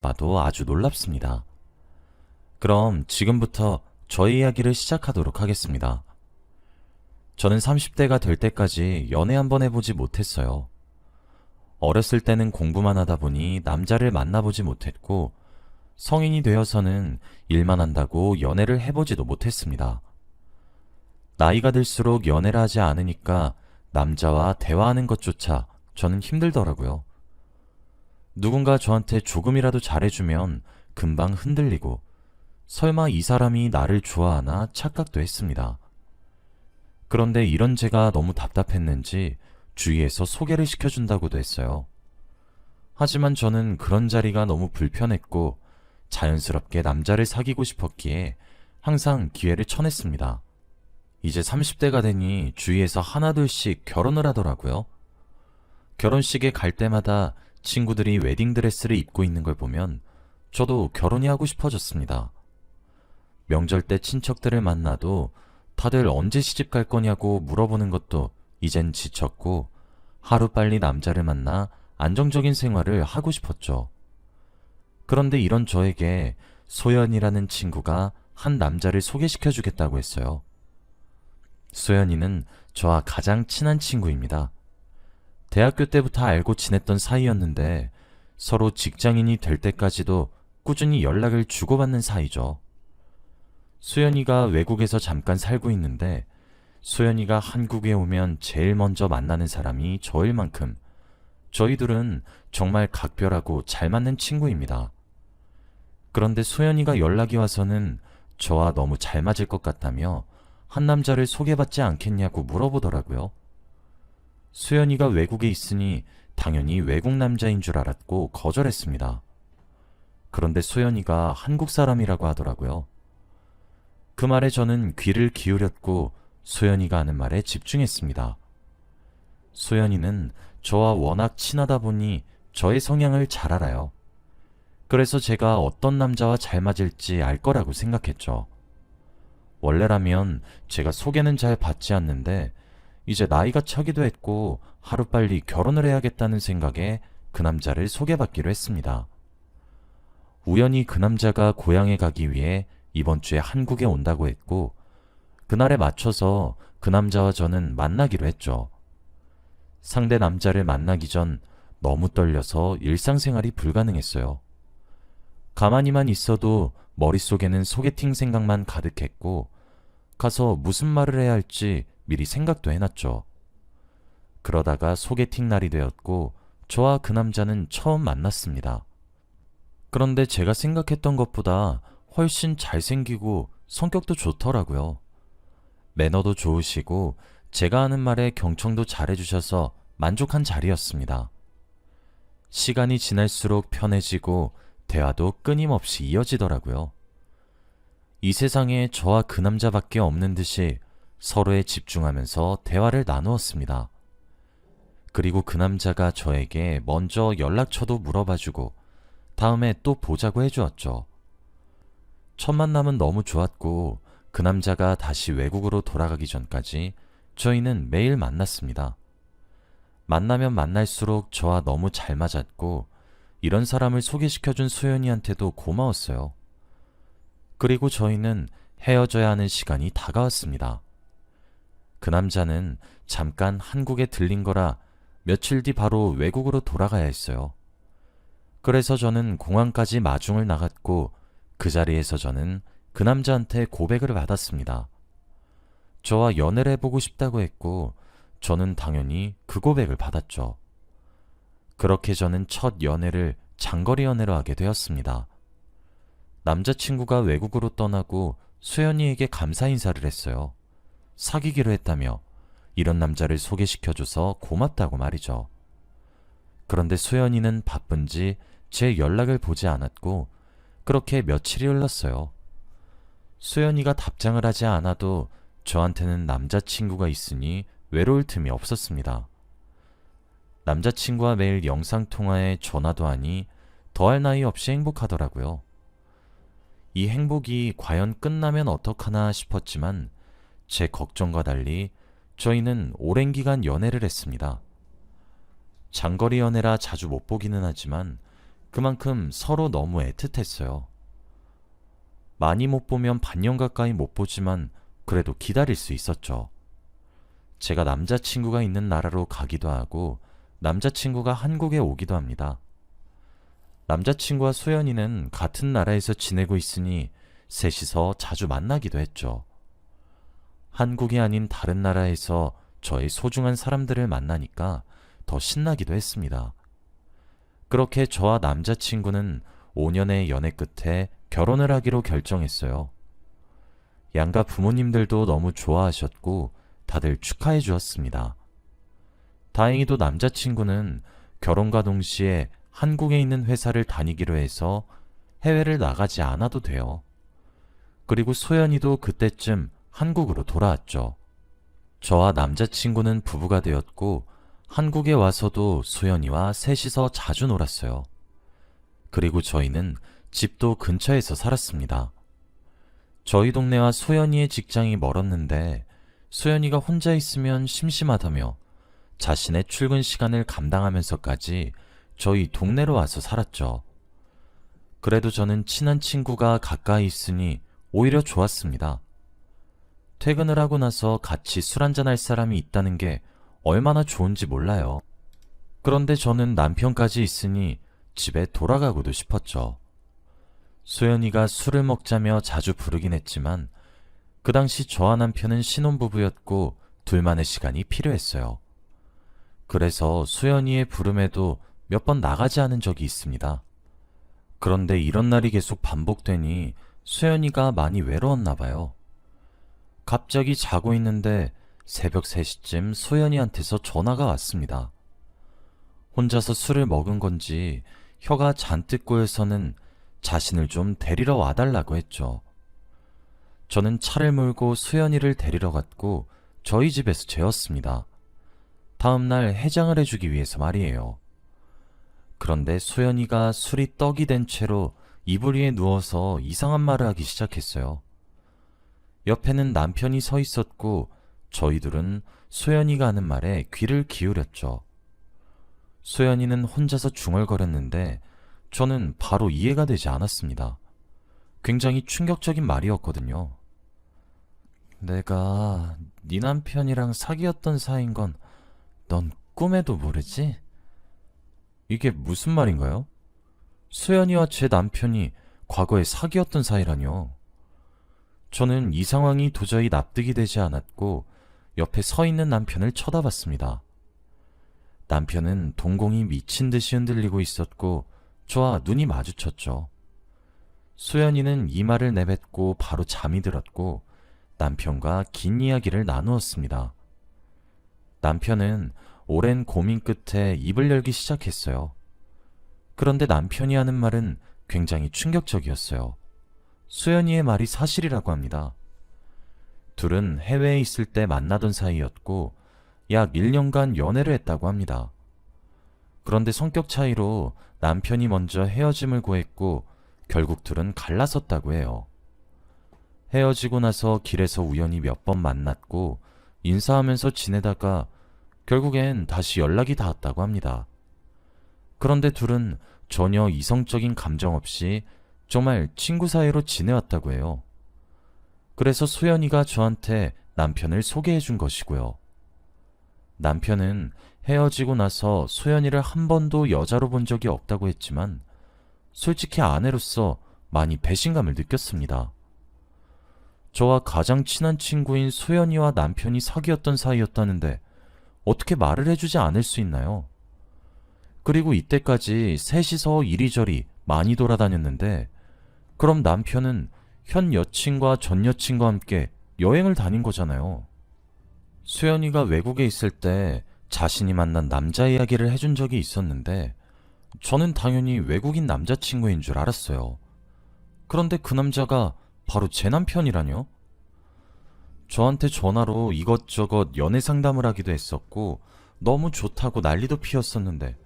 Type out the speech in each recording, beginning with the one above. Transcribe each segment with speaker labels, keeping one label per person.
Speaker 1: 봐도 아주 놀랍습니다. 그럼 지금부터 저의 이야기를 시작하도록 하겠습니다. 저는 30대가 될 때까지 연애 한번 해보지 못했어요. 어렸을 때는 공부만 하다 보니 남자를 만나보지 못했고, 성인이 되어서는 일만 한다고 연애를 해보지도 못했습니다. 나이가 들수록 연애를 하지 않으니까 남자와 대화하는 것조차 저는 힘들더라고요. 누군가 저한테 조금이라도 잘해주면 금방 흔들리고, 설마 이 사람이 나를 좋아하나 착각도 했습니다. 그런데 이런 제가 너무 답답했는지 주위에서 소개를 시켜준다고도 했어요. 하지만 저는 그런 자리가 너무 불편했고 자연스럽게 남자를 사귀고 싶었기에 항상 기회를 쳐냈습니다. 이제 30대가 되니 주위에서 하나둘씩 결혼을 하더라고요. 결혼식에 갈 때마다 친구들이 웨딩드레스를 입고 있는 걸 보면 저도 결혼이 하고 싶어졌습니다. 명절 때 친척들을 만나도 다들 언제 시집 갈 거냐고 물어보는 것도 이젠 지쳤고, 하루빨리 남자를 만나 안정적인 생활을 하고 싶었죠. 그런데 이런 저에게 소연이라는 친구가 한 남자를 소개시켜 주겠다고 했어요. 소연이는 저와 가장 친한 친구입니다. 대학교 때부터 알고 지냈던 사이였는데 서로 직장인이 될 때까지도 꾸준히 연락을 주고받는 사이죠. 수연이가 외국에서 잠깐 살고 있는데 수연이가 한국에 오면 제일 먼저 만나는 사람이 저일 만큼 저희 둘은 정말 각별하고 잘 맞는 친구입니다. 그런데 수연이가 연락이 와서는 저와 너무 잘 맞을 것 같다며 한 남자를 소개받지 않겠냐고 물어보더라고요. 수연이가 외국에 있으니 당연히 외국 남자인 줄 알았고 거절했습니다. 그런데 수연이가 한국 사람이라고 하더라고요. 그 말에 저는 귀를 기울였고 소연이가 하는 말에 집중했습니다. 소연이는 저와 워낙 친하다 보니 저의 성향을 잘 알아요. 그래서 제가 어떤 남자와 잘 맞을지 알 거라고 생각했죠. 원래라면 제가 소개는 잘 받지 않는데 이제 나이가 차기도 했고 하루빨리 결혼을 해야겠다는 생각에 그 남자를 소개받기로 했습니다. 우연히 그 남자가 고향에 가기 위해 이번 주에 한국에 온다고 했고, 그날에 맞춰서 그 남자와 저는 만나기로 했죠. 상대 남자를 만나기 전 너무 떨려서 일상생활이 불가능했어요. 가만히만 있어도 머릿속에는 소개팅 생각만 가득했고, 가서 무슨 말을 해야 할지 미리 생각도 해놨죠. 그러다가 소개팅 날이 되었고, 저와 그 남자는 처음 만났습니다. 그런데 제가 생각했던 것보다 훨씬 잘생기고 성격도 좋더라고요. 매너도 좋으시고 제가 하는 말에 경청도 잘해주셔서 만족한 자리였습니다. 시간이 지날수록 편해지고 대화도 끊임없이 이어지더라고요. 이 세상에 저와 그 남자밖에 없는 듯이 서로에 집중하면서 대화를 나누었습니다. 그리고 그 남자가 저에게 먼저 연락처도 물어봐주고 다음에 또 보자고 해주었죠. 첫 만남은 너무 좋았고 그 남자가 다시 외국으로 돌아가기 전까지 저희는 매일 만났습니다. 만나면 만날수록 저와 너무 잘 맞았고 이런 사람을 소개시켜준 소연이한테도 고마웠어요. 그리고 저희는 헤어져야 하는 시간이 다가왔습니다. 그 남자는 잠깐 한국에 들린 거라 며칠 뒤 바로 외국으로 돌아가야 했어요. 그래서 저는 공항까지 마중을 나갔고 그 자리에서 저는 그 남자한테 고백을 받았습니다. 저와 연애를 해보고 싶다고 했고 저는 당연히 그 고백을 받았죠. 그렇게 저는 첫 연애를 장거리 연애로 하게 되었습니다. 남자친구가 외국으로 떠나고 수연이에게 감사 인사를 했어요. 사귀기로 했다며 이런 남자를 소개시켜줘서 고맙다고 말이죠. 그런데 수연이는 바쁜지 제 연락을 보지 않았고 그렇게 며칠이 흘렀어요. 수연이가 답장을 하지 않아도 저한테는 남자친구가 있으니 외로울 틈이 없었습니다. 남자친구와 매일 영상통화에 전화도 하니 더할 나위 없이 행복하더라고요. 이 행복이 과연 끝나면 어떡하나 싶었지만 제 걱정과 달리 저희는 오랜 기간 연애를 했습니다. 장거리 연애라 자주 못 보기는 하지만 그만큼 서로 너무 애틋했어요. 많이 못 보면 반년 가까이 못 보지만 그래도 기다릴 수 있었죠. 제가 남자친구가 있는 나라로 가기도 하고 남자친구가 한국에 오기도 합니다. 남자친구와 소연이는 같은 나라에서 지내고 있으니 셋이서 자주 만나기도 했죠. 한국이 아닌 다른 나라에서 저의 소중한 사람들을 만나니까 더 신나기도 했습니다. 그렇게 저와 남자친구는 5년의 연애 끝에 결혼을 하기로 결정했어요. 양가 부모님들도 너무 좋아하셨고 다들 축하해 주었습니다. 다행히도 남자친구는 결혼과 동시에 한국에 있는 회사를 다니기로 해서 해외를 나가지 않아도 돼요. 그리고 소연이도 그때쯤 한국으로 돌아왔죠. 저와 남자친구는 부부가 되었고 한국에 와서도 소연이와 셋이서 자주 놀았어요. 그리고 저희는 집도 근처에서 살았습니다. 저희 동네와 소연이의 직장이 멀었는데 소연이가 혼자 있으면 심심하다며 자신의 출근 시간을 감당하면서까지 저희 동네로 와서 살았죠. 그래도 저는 친한 친구가 가까이 있으니 오히려 좋았습니다. 퇴근을 하고 나서 같이 술 한잔할 사람이 있다는 게 얼마나 좋은지 몰라요. 그런데 저는 남편까지 있으니 집에 돌아가고도 싶었죠. 소연이가 술을 먹자며 자주 부르긴 했지만 그 당시 저와 남편은 신혼부부였고 둘만의 시간이 필요했어요. 그래서 소연이의 부름에도 몇 번 나가지 않은 적이 있습니다. 그런데 이런 날이 계속 반복되니 소연이가 많이 외로웠나 봐요. 갑자기 자고 있는데 새벽 3시쯤 소연이한테서 전화가 왔습니다. 혼자서 술을 먹은 건지 혀가 잔뜩 꼬여서는 자신을 좀 데리러 와달라고 했죠. 저는 차를 몰고 소연이를 데리러 갔고 저희 집에서 재웠습니다. 다음날 해장을 해주기 위해서 말이에요. 그런데 소연이가 술이 떡이 된 채로 이불 위에 누워서 이상한 말을 하기 시작했어요. 옆에는 남편이 서 있었고 저희 둘은 소연이가 하는 말에 귀를 기울였죠. 소연이는 혼자서 중얼거렸는데 저는 바로 이해가 되지 않았습니다. 굉장히 충격적인 말이었거든요. 내가 네 남편이랑 사귀었던 사이인 건 넌 꿈에도 모르지? 이게 무슨 말인가요? 소연이와 제 남편이 과거에 사귀었던 사이라뇨. 저는 이 상황이 도저히 납득이 되지 않았고 옆에 서 있는 남편을 쳐다봤습니다. 남편은 동공이 미친 듯이 흔들리고 있었고 저와 눈이 마주쳤죠. 소연이는 이마를 내뱉고 바로 잠이 들었고 남편과 긴 이야기를 나누었습니다. 남편은 오랜 고민 끝에 입을 열기 시작했어요. 그런데 남편이 하는 말은 굉장히 충격적이었어요. 소연이의 말이 사실이라고 합니다. 둘은 해외에 있을 때 만나던 사이였고 약 1년간 연애를 했다고 합니다. 그런데 성격 차이로 남편이 먼저 헤어짐을 고했고 결국 둘은 갈라섰다고 해요. 헤어지고 나서 길에서 우연히 몇 번 만났고 인사하면서 지내다가 결국엔 다시 연락이 닿았다고 합니다. 그런데 둘은 전혀 이성적인 감정 없이 정말 친구 사이로 지내왔다고 해요. 그래서 소연이가 저한테 남편을 소개해 준 것이고요. 남편은 헤어지고 나서 소연이를 한 번도 여자로 본 적이 없다고 했지만 솔직히 아내로서 많이 배신감을 느꼈습니다. 저와 가장 친한 친구인 소연이와 남편이 사귀었던 사이였다는데 어떻게 말을 해주지 않을 수 있나요? 그리고 이때까지 셋이서 이리저리 많이 돌아다녔는데 그럼 남편은 현 여친과 전 여친과 함께 여행을 다닌 거잖아요. 수연이가 외국에 있을 때 자신이 만난 남자 이야기를 해준 적이 있었는데 저는 당연히 외국인 남자친구인 줄 알았어요. 그런데 그 남자가 바로 제 남편이라뇨? 저한테 전화로 이것저것 연애 상담을 하기도 했었고 너무 좋다고 난리도 피웠었는데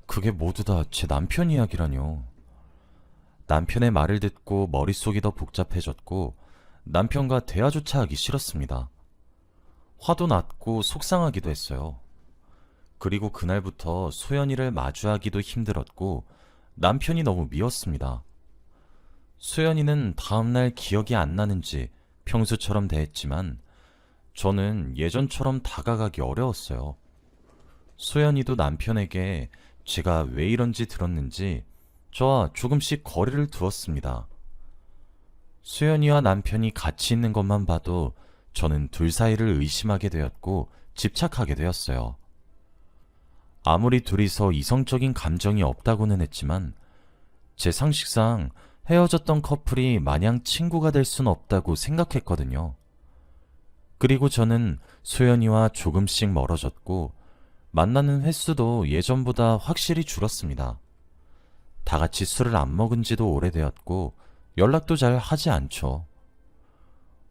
Speaker 1: 그게 모두 다 제 남편 이야기라뇨. 남편의 말을 듣고 머릿속이 더 복잡해졌고 남편과 대화조차 하기 싫었습니다. 화도 났고 속상하기도 했어요. 그리고 그날부터 소연이를 마주하기도 힘들었고 남편이 너무 미웠습니다. 수연이는 다음날 기억이 안 나는지 평소처럼 대했지만 저는 예전처럼 다가가기 어려웠어요. 수연이도 남편에게 제가 왜 이런지 들었는지 저와 조금씩 거리를 두었습니다. 수연이와 남편이 같이 있는 것만 봐도 저는 둘 사이를 의심하게 되었고 집착하게 되었어요. 아무리 둘이서 이성적인 감정이 없다고는 했지만 제 상식상 헤어졌던 커플이 마냥 친구가 될 순 없다고 생각했거든요. 그리고 저는 수연이와 조금씩 멀어졌고 만나는 횟수도 예전보다 확실히 줄었습니다. 다 같이 술을 안 먹은 지도 오래되었고 연락도 잘 하지 않죠.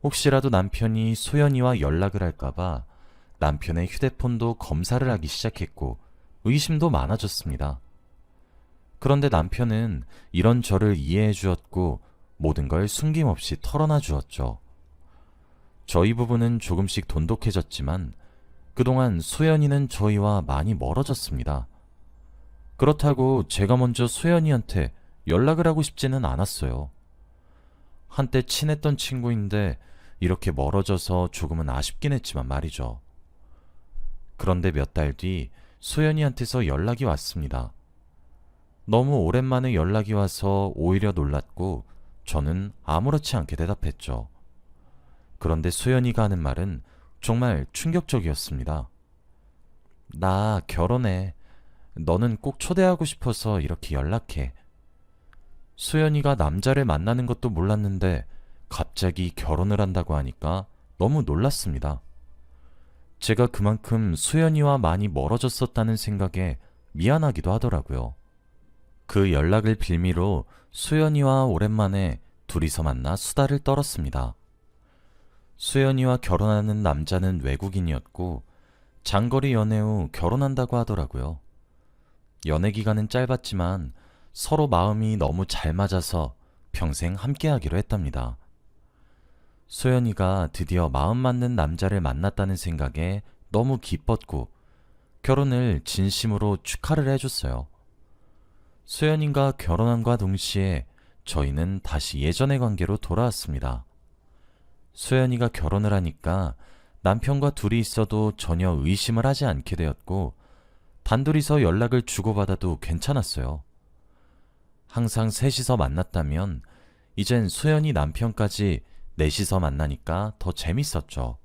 Speaker 1: 혹시라도 남편이 수연이와 연락을 할까봐 남편의 휴대폰도 검사를 하기 시작했고 의심도 많아졌습니다. 그런데 남편은 이런 저를 이해해 주었고 모든 걸 숨김없이 털어놔 주었죠. 저희 부부는 조금씩 돈독해졌지만 그동안 수연이는 저희와 많이 멀어졌습니다. 그렇다고 제가 먼저 수연이한테 연락을 하고 싶지는 않았어요. 한때 친했던 친구인데 이렇게 멀어져서 조금은 아쉽긴 했지만 말이죠. 그런데 몇 달 뒤 수연이한테서 연락이 왔습니다. 너무 오랜만에 연락이 와서 오히려 놀랐고 저는 아무렇지 않게 대답했죠. 그런데 수연이가 하는 말은 정말 충격적이었습니다. 나 결혼해. 너는 꼭 초대하고 싶어서 이렇게 연락해. 수연이가 남자를 만나는 것도 몰랐는데 갑자기 결혼을 한다고 하니까 너무 놀랐습니다. 제가 그만큼 수연이와 많이 멀어졌었다는 생각에 미안하기도 하더라고요. 그 연락을 빌미로 수연이와 오랜만에 둘이서 만나 수다를 떨었습니다. 수연이와 결혼하는 남자는 외국인이었고 장거리 연애 후 결혼한다고 하더라고요. 연애 기간은 짧았지만 서로 마음이 너무 잘 맞아서 평생 함께하기로 했답니다. 수연이가 드디어 마음 맞는 남자를 만났다는 생각에 너무 기뻤고 결혼을 진심으로 축하를 해줬어요. 수연이가 결혼함과 동시에 저희는 다시 예전의 관계로 돌아왔습니다. 수연이가 결혼을 하니까 남편과 둘이 있어도 전혀 의심을 하지 않게 되었고 단둘이서 연락을 주고받아도 괜찮았어요. 항상 셋이서 만났다면 이젠 수연이 남편까지 넷이서 만나니까 더 재밌었죠.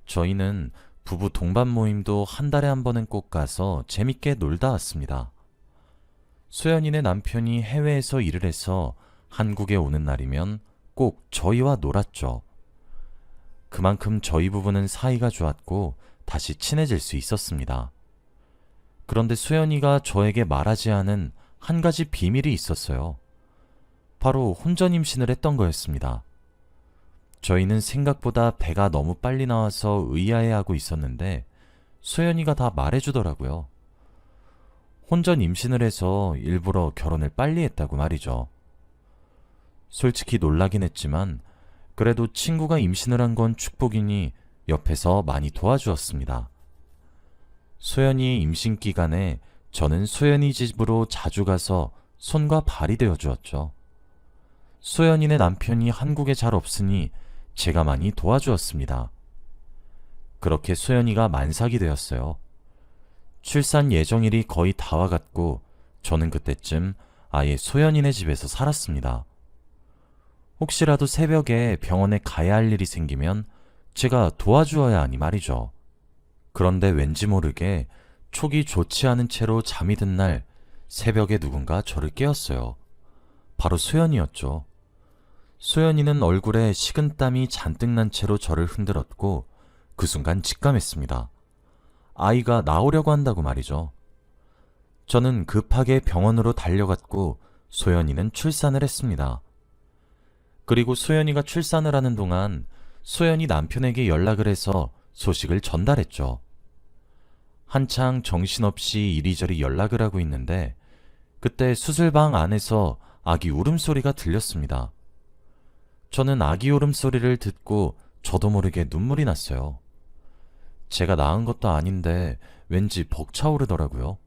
Speaker 1: 저희는 부부 동반 모임도 한 달에 한 번은 꼭 가서 재밌게 놀다 왔습니다. 수연이네 남편이 해외에서 일을 해서 한국에 오는 날이면 꼭 저희와 놀았죠. 그만큼 저희 부부는 사이가 좋았고 다시 친해질 수 있었습니다. 그런데 수연이가 저에게 말하지 않은 한 가지 비밀이 있었어요. 바로 혼전 임신을 했던 거였습니다. 저희는 생각보다 배가 너무 빨리 나와서 의아해하고 있었는데 수연이가 다 말해주더라고요. 혼전 임신을 해서 일부러 결혼을 빨리 했다고 말이죠. 솔직히 놀라긴 했지만 그래도 친구가 임신을 한 건 축복이니 옆에서 많이 도와주었습니다. 수연이의 임신 기간에 저는 수연이 집으로 자주 가서 손과 발이 되어 주었죠. 수연이네 남편이 한국에 잘 없으니 제가 많이 도와주었습니다. 그렇게 수연이가 만삭이 되었어요. 출산 예정일이 거의 다 와갔고 저는 그때쯤 아예 수연이네 집에서 살았습니다. 혹시라도 새벽에 병원에 가야 할 일이 생기면 제가 도와주어야 하니 말이죠. 그런데 왠지 모르게 촉이 좋지 않은 채로 잠이 든 날 새벽에 누군가 저를 깨웠어요. 바로 수연이었죠. 수연이는 얼굴에 식은땀이 잔뜩 난 채로 저를 흔들었고 그 순간 직감했습니다. 아이가 나오려고 한다고 말이죠. 저는 급하게 병원으로 달려갔고 소연이는 출산을 했습니다. 그리고 소연이가 출산을 하는 동안 소연이 남편에게 연락을 해서 소식을 전달했죠. 한창 정신없이 이리저리 연락을 하고 있는데 그때 수술방 안에서 아기 울음소리가 들렸습니다. 저는 아기 울음소리를 듣고 저도 모르게 눈물이 났어요. 제가 낳은 것도 아닌데 왠지 벅차오르더라고요.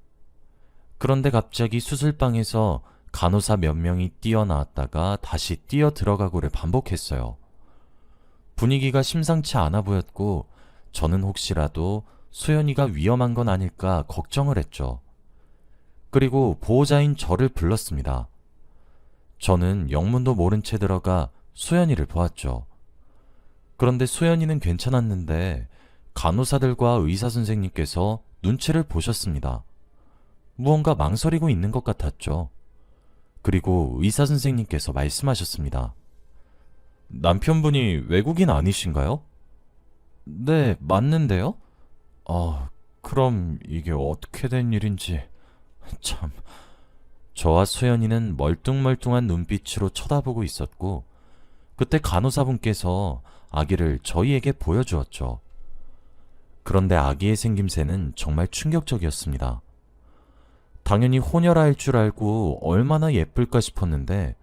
Speaker 1: 그런데 갑자기 수술방에서 간호사 몇 명이 뛰어나왔다가 다시 뛰어 들어가고를 반복했어요. 분위기가 심상치 않아 보였고 저는 혹시라도 소연이가 위험한 건 아닐까 걱정을 했죠. 그리고 보호자인 저를 불렀습니다. 저는 영문도 모른 채 들어가 소연이를 보았죠. 그런데 소연이는 괜찮았는데 간호사들과 의사 선생님께서 눈치를 보셨습니다. 무언가 망설이고 있는 것 같았죠. 그리고 의사 선생님께서 말씀하셨습니다. 남편분이 외국인 아니신가요? 네, 맞는데요? 그럼 이게 어떻게 된 일인지... 참... 저와 소연이는 멀뚱멀뚱한 눈빛으로 쳐다보고 있었고 그때 간호사분께서 아기를 저희에게 보여주었죠. 그런데 아기의 생김새는 정말 충격적이었습니다. 당연히 혼혈아일 줄 알고 얼마나 예쁠까 싶었는데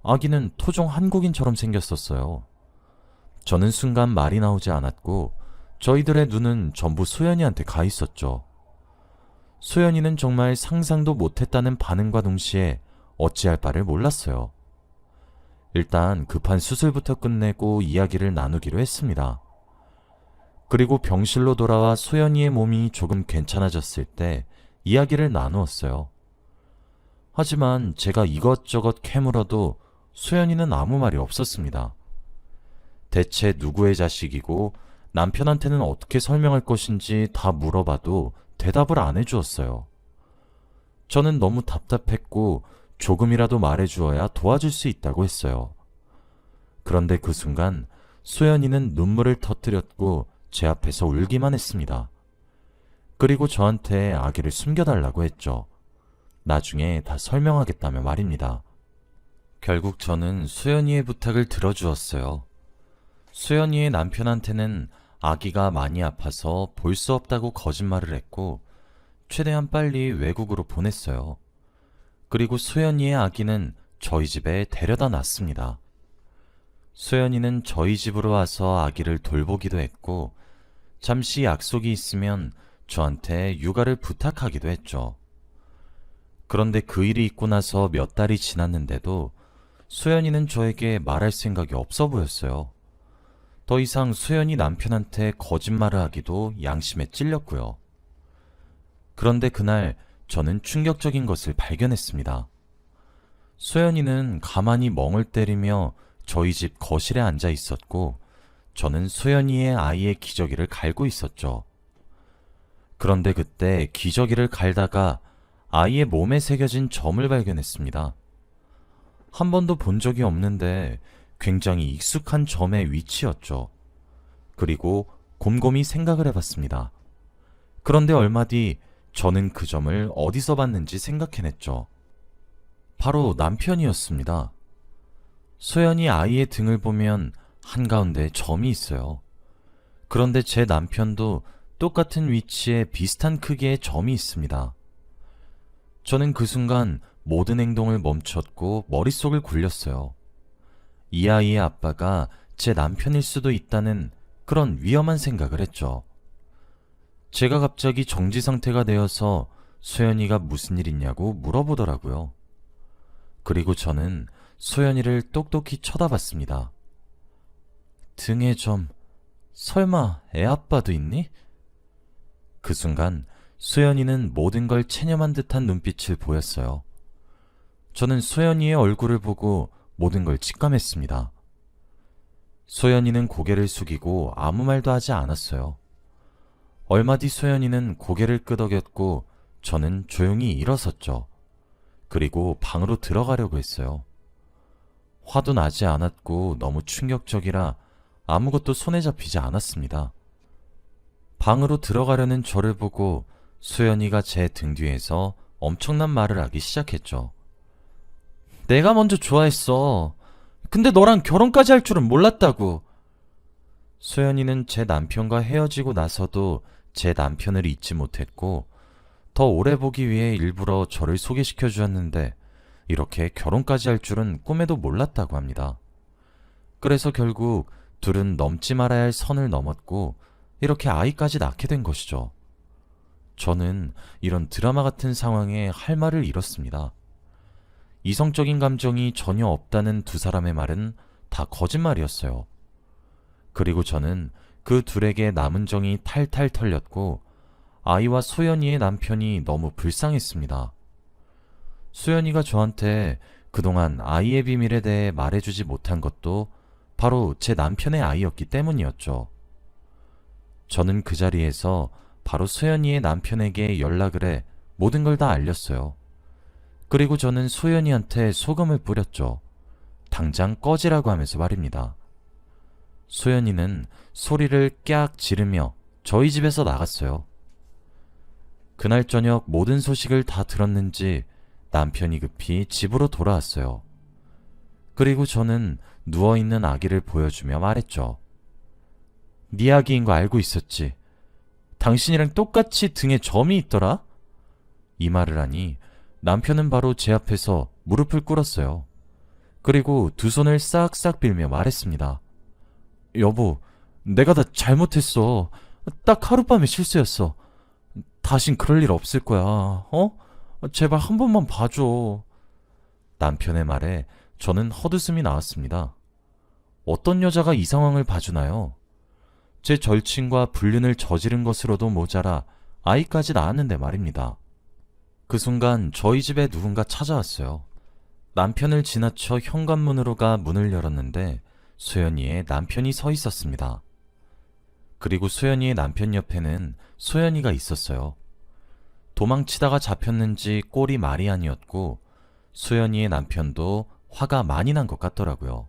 Speaker 1: 아기는 토종 한국인처럼 생겼었어요. 저는 순간 말이 나오지 않았고 저희들의 눈은 전부 소연이한테 가 있었죠. 소연이는 정말 상상도 못했다는 반응과 동시에 어찌할 바를 몰랐어요. 일단 급한 수술부터 끝내고 이야기를 나누기로 했습니다. 그리고 병실로 돌아와 소연이의 몸이 조금 괜찮아졌을 때 이야기를 나누었어요. 하지만 제가 이것저것 캐물어도 소연이는 아무 말이 없었습니다. 대체 누구의 자식이고 남편한테는 어떻게 설명할 것인지 다 물어봐도 대답을 안 해주었어요. 저는 너무 답답했고 조금이라도 말해주어야 도와줄 수 있다고 했어요. 그런데 그 순간 소연이는 눈물을 터뜨렸고 제 앞에서 울기만 했습니다. 그리고 저한테 아기를 숨겨달라고 했죠. 나중에 다 설명하겠다며 말입니다. 결국 저는 소연이의 부탁을 들어주었어요. 소연이의 남편한테는 아기가 많이 아파서 볼 수 없다고 거짓말을 했고 최대한 빨리 외국으로 보냈어요. 그리고 소연이의 아기는 저희 집에 데려다 놨습니다. 소연이는 저희 집으로 와서 아기를 돌보기도 했고 잠시 약속이 있으면 저한테 육아를 부탁하기도 했죠. 그런데 그 일이 있고 나서 몇 달이 지났는데도 소연이는 저에게 말할 생각이 없어 보였어요. 더 이상 소연이 남편한테 거짓말을 하기도 양심에 찔렸고요. 그런데 그날 저는 충격적인 것을 발견했습니다. 소연이는 가만히 멍을 때리며 저희 집 거실에 앉아 있었고 저는 소연이의 아이의 기저귀를 갈고 있었죠. 그런데 그때 기저귀를 갈다가 아이의 몸에 새겨진 점을 발견했습니다. 한 번도 본 적이 없는데 굉장히 익숙한 점의 위치였죠. 그리고 곰곰이 생각을 해봤습니다. 그런데 얼마 뒤 저는 그 점을 어디서 봤는지 생각해냈죠. 바로 남편이었습니다. 소연이 아이의 등을 보면 한가운데 점이 있어요. 그런데 제 남편도 똑같은 위치에 비슷한 크기의 점이 있습니다. 저는 그 순간 모든 행동을 멈췄고 머릿속을 굴렸어요. 이 아이의 아빠가 제 남편일 수도 있다는 그런 위험한 생각을 했죠. 제가 갑자기 정지 상태가 되어서 소연이가 무슨 일 있냐고 물어보더라고요. 그리고 저는 소연이를 똑똑히 쳐다봤습니다. 등에 점, 설마 애 아빠도 있니? 그 순간 소연이는 모든 걸 체념한 듯한 눈빛을 보였어요. 저는 소연이의 얼굴을 보고 모든 걸 직감했습니다. 소연이는 고개를 숙이고 아무 말도 하지 않았어요. 얼마 뒤 소연이는 고개를 끄덕였고 저는 조용히 일어섰죠. 그리고 방으로 들어가려고 했어요. 화도 나지 않았고 너무 충격적이라 아무것도 손에 잡히지 않았습니다. 방으로 들어가려는 저를 보고 소연이가 제 등 뒤에서 엄청난 말을 하기 시작했죠. 내가 먼저 좋아했어. 근데 너랑 결혼까지 할 줄은 몰랐다고. 소연이는 제 남편과 헤어지고 나서도 제 남편을 잊지 못했고 더 오래 보기 위해 일부러 저를 소개시켜 주었는데 이렇게 결혼까지 할 줄은 꿈에도 몰랐다고 합니다. 그래서 결국 둘은 넘지 말아야 할 선을 넘었고 이렇게 아이까지 낳게 된 것이죠. 저는 이런 드라마 같은 상황에 할 말을 잃었습니다. 이성적인 감정이 전혀 없다는 두 사람의 말은 다 거짓말이었어요. 그리고 저는 그 둘에게 남은 정이 탈탈 털렸고 아이와 소연이의 남편이 너무 불쌍했습니다. 소연이가 저한테 그동안 아이의 비밀에 대해 말해주지 못한 것도 바로 제 남편의 아이였기 때문이었죠. 저는 그 자리에서 바로 소연이의 남편에게 연락을 해 모든 걸 다 알렸어요. 그리고 저는 소연이한테 소금을 뿌렸죠. 당장 꺼지라고 하면서 말입니다. 소연이는 소리를 깍 지르며 저희 집에서 나갔어요. 그날 저녁 모든 소식을 다 들었는지 남편이 급히 집으로 돌아왔어요. 그리고 저는 누워있는 아기를 보여주며 말했죠. 네 아기인 거 알고 있었지? 당신이랑 똑같이 등에 점이 있더라? 이 말을 하니 남편은 바로 제 앞에서 무릎을 꿇었어요. 그리고 두 손을 싹싹 빌며 말했습니다. 여보, 내가 다 잘못했어. 딱 하룻밤의 실수였어. 다신 그럴 일 없을 거야. 어? 제발 한 번만 봐줘. 남편의 말에 저는 헛웃음이 나왔습니다. 어떤 여자가 이 상황을 봐주나요? 제 절친과 불륜을 저지른 것으로도 모자라 아이까지 낳았는데 말입니다. 그 순간 저희 집에 누군가 찾아왔어요. 남편을 지나쳐 현관문으로 가 문을 열었는데 소연이의 남편이 서 있었습니다. 그리고 소연이의 남편 옆에는 소연이가 있었어요. 도망치다가 잡혔는지 꼴이 말이 아니었고 소연이의 남편도 화가 많이 난 것 같더라고요.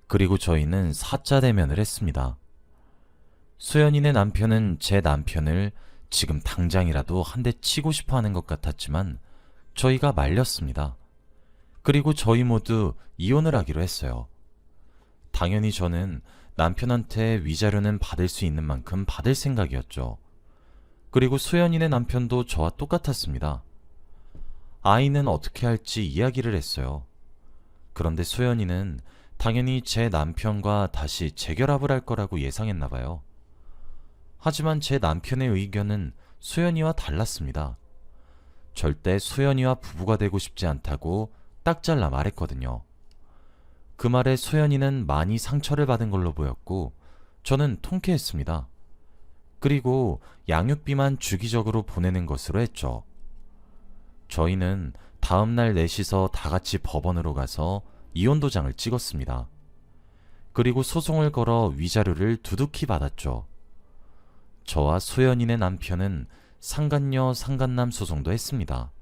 Speaker 1: 그리고 저희는 사자 대면을 했습니다. 소연이네 남편은 제 남편을 지금 당장이라도 한 대 치고 싶어 하는 것 같았지만 저희가 말렸습니다. 그리고 저희 모두 이혼을 하기로 했어요. 당연히 저는 남편한테 위자료는 받을 수 있는 만큼 받을 생각이었죠. 그리고 소연이네 남편도 저와 똑같았습니다. 아이는 어떻게 할지 이야기를 했어요. 그런데 소연이는 당연히 제 남편과 다시 재결합을 할 거라고 예상했나 봐요. 하지만 제 남편의 의견은 소연이와 달랐습니다. 절대 소연이와 부부가 되고 싶지 않다고 딱 잘라 말했거든요. 그 말에 소연이는 많이 상처를 받은 걸로 보였고 저는 통쾌했습니다. 그리고 양육비만 주기적으로 보내는 것으로 했죠. 저희는 다음날 넷이서 다 같이 법원으로 가서 이혼 도장을 찍었습니다. 그리고 소송을 걸어 위자료를 두둑히 받았죠. 저와 소연이네 남편은 상간녀 상간남 소송도 했습니다.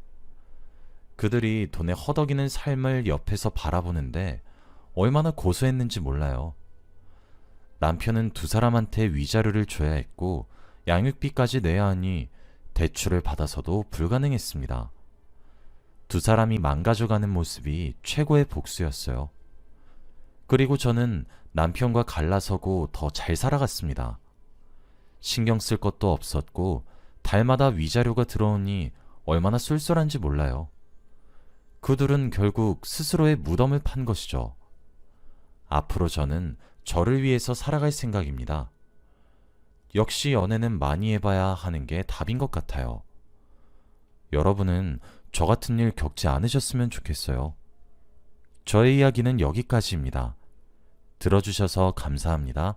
Speaker 1: 그들이 돈에 허덕이는 삶을 옆에서 바라보는데 얼마나 고소했는지 몰라요. 남편은 두 사람한테 위자료를 줘야 했고 양육비까지 내야 하니 대출을 받아서도 불가능했습니다. 두 사람이 망가져가는 모습이 최고의 복수였어요. 그리고 저는 남편과 갈라서고 더 잘 살아갔습니다. 신경 쓸 것도 없었고 달마다 위자료가 들어오니 얼마나 쏠쏠한지 몰라요. 그들은 결국 스스로의 무덤을 판 것이죠. 앞으로 저는 저를 위해서 살아갈 생각입니다. 역시 연애는 많이 해봐야 하는 게 답인 것 같아요. 여러분은 저 같은 일 겪지 않으셨으면 좋겠어요. 저의 이야기는 여기까지입니다. 들어주셔서 감사합니다.